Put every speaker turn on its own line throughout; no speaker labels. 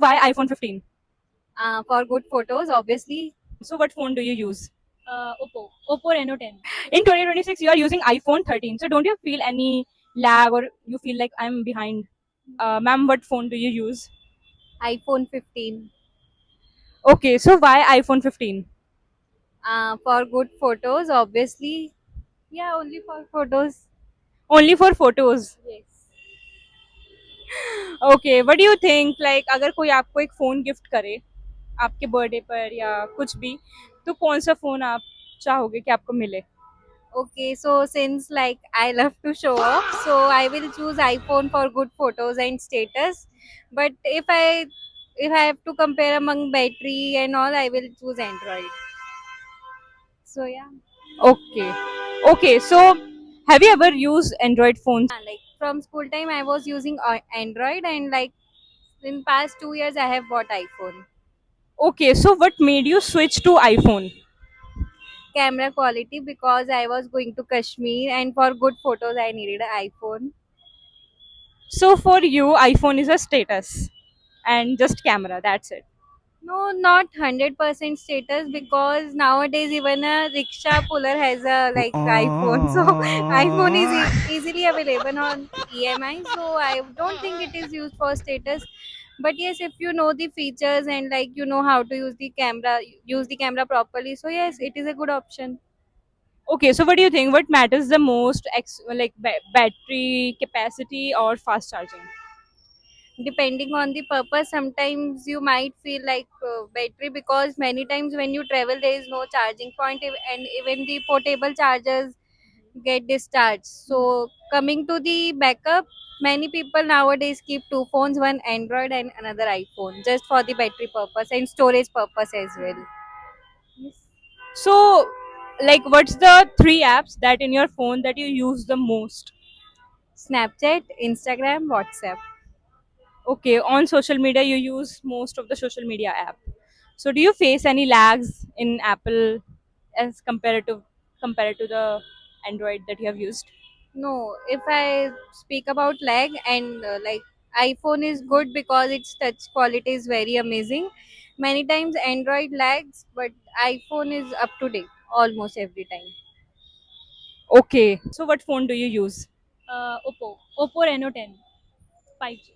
Why iPhone 15?
For good photos, obviously.
So what phone do you use?
Oppo Reno 10.
In 2026, you are using iPhone 13. So don't you feel any lag or you feel like I'm behind? Ma'am, what phone do you use?
iPhone 15.
Okay, so why iPhone 15?
For good photos, obviously. Yeah, only for photos.
Only for photos.
Yes.
Okay, what do you think? Like अगर कोई आपको एक phone gift करे आपके birthday पर या कुछ भी तो कौन सा phone आप चाहोगे कि आपको मिले?
Okay, so since like I love to show off, so I will choose iPhone for good photos and status. But if I have to compare among battery and all, I will choose Android. So yeah.
Okay. Okay, so have you ever used Android phones?
Like from school time, I was using Android, and like in past 2 years, I have bought iPhone.
Okay, so what made you switch to iPhone?
Camera quality, because I was going to Kashmir, and for good photos, I needed an iPhone.
So for you, iPhone is a status and just camera, that's it.
No, not 100% status, because nowadays even a rickshaw puller has a like iPhone. So iPhone is easily available on EMI. So I don't think it is used for status. But yes, if you know the features and like you know how to use the camera properly. So yes, it is a good option.
Okay, so what do you think? What matters the most, like battery capacity or fast charging?
Depending on the purpose, sometimes you might feel like battery, because many times when you travel there is no charging point, and even the portable chargers get discharged. So coming to the backup, many people nowadays keep two phones, one Android and another iPhone, just for the battery purpose and storage purpose as well. Yes.
So, like, what's the three apps that in your phone that you use the most?
Snapchat, Instagram, WhatsApp.
Okay, on social media, you use most of the social media app. So, do you face any lags in Apple as compared to the Android that you have used?
No, if I speak about lag, and like iPhone is good because its touch quality is very amazing. Many times Android lags, but iPhone is up to date almost every time.
Okay, so what phone do you use?
Oppo Reno 10 5G.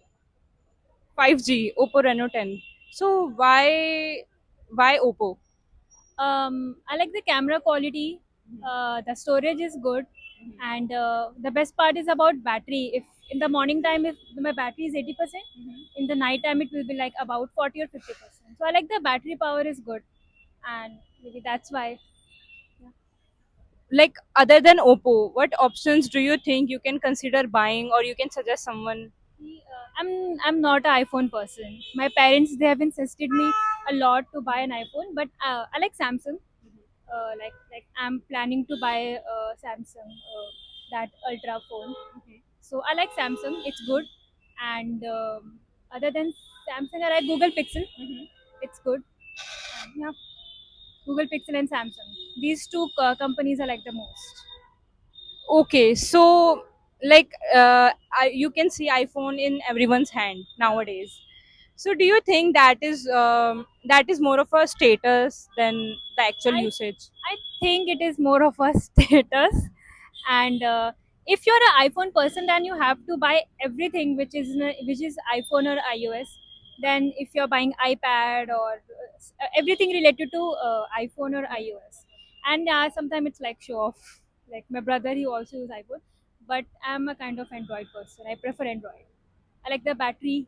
5G, Oppo Reno 10. So why Oppo?
I like the camera quality. The storage is good, and the best part is about battery. If in the morning time, if my battery is 80%, in the night time it will be like about 40 or 50%. So I like the battery power is good, and maybe that's why.
Like other than Oppo, what options do you think you can consider buying or you can suggest someone?
I'm not an iPhone person. My parents they have insisted me a lot to buy an iPhone, but I like Samsung. Like I'm planning to buy Samsung that Ultra phone. So I like Samsung. It's good, and other than Samsung, I like Google Pixel. It's good. Yeah, Google Pixel and Samsung. These two companies I like the most.
Okay, so like you can see iPhone in everyone's hand nowadays. So do you think that is more of a status than the actual
I
usage?
I think it is more of a status, and if you're an iPhone person, then you have to buy everything which is iPhone or iOS. Then if you're buying iPad or everything related to iPhone or iOS, and sometimes it's like show off. Like my brother, he also uses iPhone, but I'm a kind of Android person. I prefer Android. I like the battery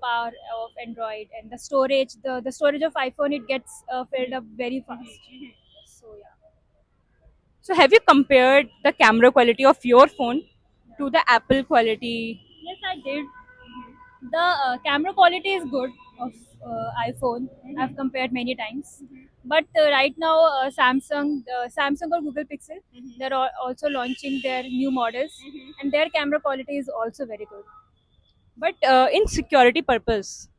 power of Android and the storage. The storage of iPhone it gets filled up very fast. So yeah.
So have you compared the camera quality of your phone to the Apple quality?
Yes, I did. The camera quality is good of iPhone. I've compared many times. But right now, Samsung or Google Pixel, they're also launching their new models, and their camera quality is also very good.
But in security purpose,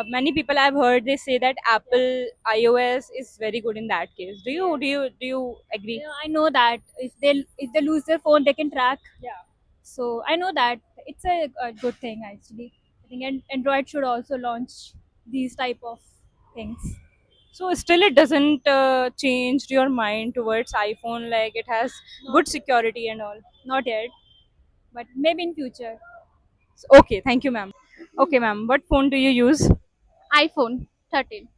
many people I've heard they say that Apple iOS is very good in that case. Do you agree?
I know that if they lose their phone, they can track. So I know that it's a good thing actually. think Android should also launch these type of things.
So still it doesn't change your mind towards iPhone, like it has good security and all.
Not yet, but maybe in future.
Okay, thank you, ma'am. Okay, ma'am, what phone do you use?
iPhone 13.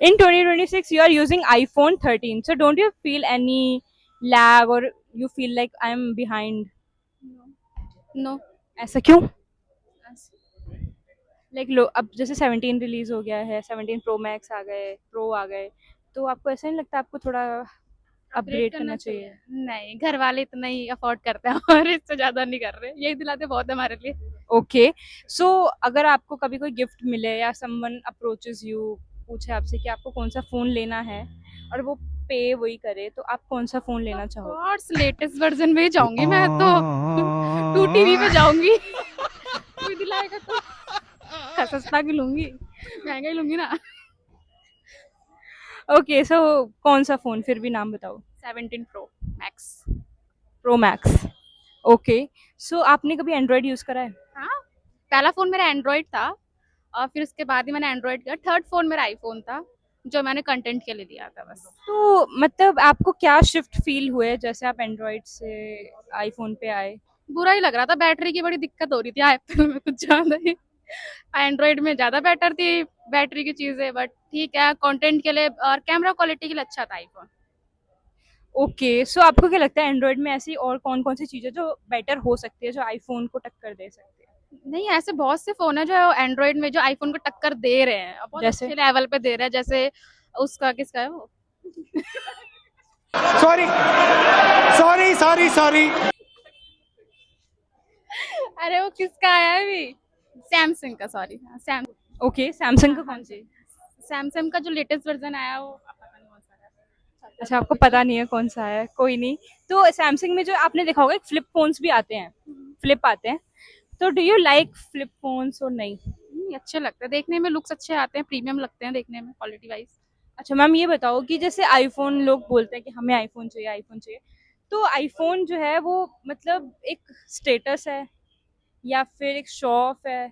In 2026, you are using iPhone 13. So don't you feel any lag or you feel like I'm behind?
No.
ऐसा क्यों? Like low अब जैसे 17 release हो गया है, 17 Pro max आ गए, pro आ गए, तो आपको ऐसा नहीं लगता आपको थोड़ा अपग्रेड करना चाहिए?
नहीं, घर वाले इतना ही अफोर्ड करते हैं और इससे ज्यादा नहीं कर रहे, यही दिलाते बहुत है हमारे लिए।
ओके, सो अगर आपको कभी कोई गिफ्ट मिले या समवन अप्रोचेस यू, पूछे आपसे कि आपको कौन सा फोन लेना है और वो पे वही करे, तो आप कौन सा फोन लेना चाहोगे?
कोर्स लेटेस्ट वर्जन में ही जाऊंगी मैं तो। 2 टीवी पे जाऊंगी। कोई दिलाएगा तो सस्ता की लूंगी, महंगा ही लूंगी ना।
ओके, सो कौन सा फोन, फिर भी नाम बताओ।
17 Pro Max.
Pro Max. Okay, so आपने कभी एंड्रॉयड यूज करा है?
हाँ, पहला फोन मेरा एंड्रॉइड था और फिर उसके बाद ही मैंने एंड्रॉइड किया। थर्ड फोन मेरा आईफोन था जो मैंने कंटेंट के लिए लिया था बस।
तो मतलब आपको क्या शिफ्ट फील हुए जैसे आप एंड्रॉयड से आईफोन पे आए?
बुरा ही लग रहा था, बैटरी की बड़ी दिक्कत हो रही थी एप्पल में कुछ ज्यादा ही। एंड्रॉइड में ज्यादा बेटर थी बैटरी की चीजें, बट ठीक है कंटेंट के लिए और कैमरा क्वालिटी के लिए अच्छा था आईफोन।
ओके, सो आपको क्या लगता है एंड्रॉयड में ऐसी और कौन कौन सी चीजें जो बेटर हो सकती है, जो आईफोन को टक्कर दे सकती है?
नहीं, ऐसे बहुत से फोन है जो एंड्रॉइड में जो आईफोन को टक्कर दे रहे हैं और बहुत
जैसे?
अच्छे लेवल पे दे रहे हैं। जैसे उसका किसका है वो
सॉरी सॉरी सॉरी सॉरी।
अरे वो किसका आया है अभी, सैमसंग का, सॉरी सैमसंग।
ओके, सैमसंग का कौन सी?
सैमसंग का जो लेटेस्ट वर्जन आया वो पता नहीं कौन सा है।
अच्छा, आपको पता नहीं है कौन सा है, कोई नहीं। तो सैमसंग में जो आपने देखा होगा फ्लिप फोन्स भी आते हैं, फ्लिप आते हैं, तो do you like flip phones और नहीं?
अच्छे लगते हैं देखने में, लुक्स अच्छे आते हैं, प्रीमियम लगते हैं देखने में क्वालिटी वाइज।
अच्छा मैम, ये बताओ कि जैसे आईफोन, लोग बोलते हैं कि हमें आईफोन चाहिए, आईफोन चाहिए, तो आईफोन जो है वो मतलब एक स्टेटस है या फिर एक शो ऑफ है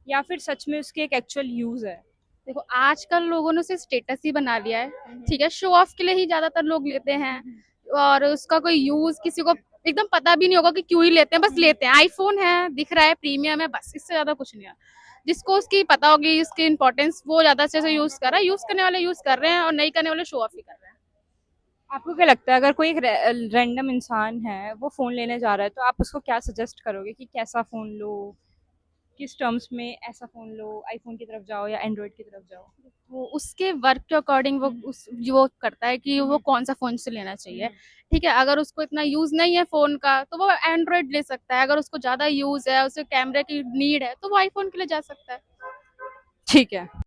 या फिर सच में उसकी एक एक्चुअल यूज है?
देखो आजकल लोगों ने उसे स्टेटस ही बना लिया है, ठीक है, शो ऑफ के लिए ही ज्यादातर लोग लेते हैं और उसका कोई यूज किसी को एकदम पता भी नहीं होगा कि क्यों ही लेते हैं, बस लेते हैं। आईफोन है, दिख रहा है, प्रीमियम है, बस इससे ज्यादा कुछ नहीं है। जिसको उसकी पता होगी इसकी इंपॉर्टेंस, वो ज्यादा अच्छे से यूज कर रहा है, यूज करने वाले यूज कर रहे हैं और नहीं करने वाले शो ऑफ ही कर रहे हैं।
आपको क्या लगता है अगर कोई एक रैंडम इंसान है वो फोन लेने जा रहा है, तो आप उसको क्या सजेस्ट करोगे कि कैसा फोन लो, किस टर्म्स में ऐसा फोन लो, आईफोन की तरफ जाओ या एंड्रॉइड की तरफ जाओ?
वो उसके वर्क के अकॉर्डिंग वो करता है कि वो कौन सा फोन से लेना चाहिए। ठीक है, अगर उसको इतना यूज नहीं है फोन का तो वो एंड्रॉइड ले सकता है, अगर उसको ज्यादा यूज है, उसे कैमरे की नीड है तो वो आईफोन के लिए जा सकता है।
ठीक है।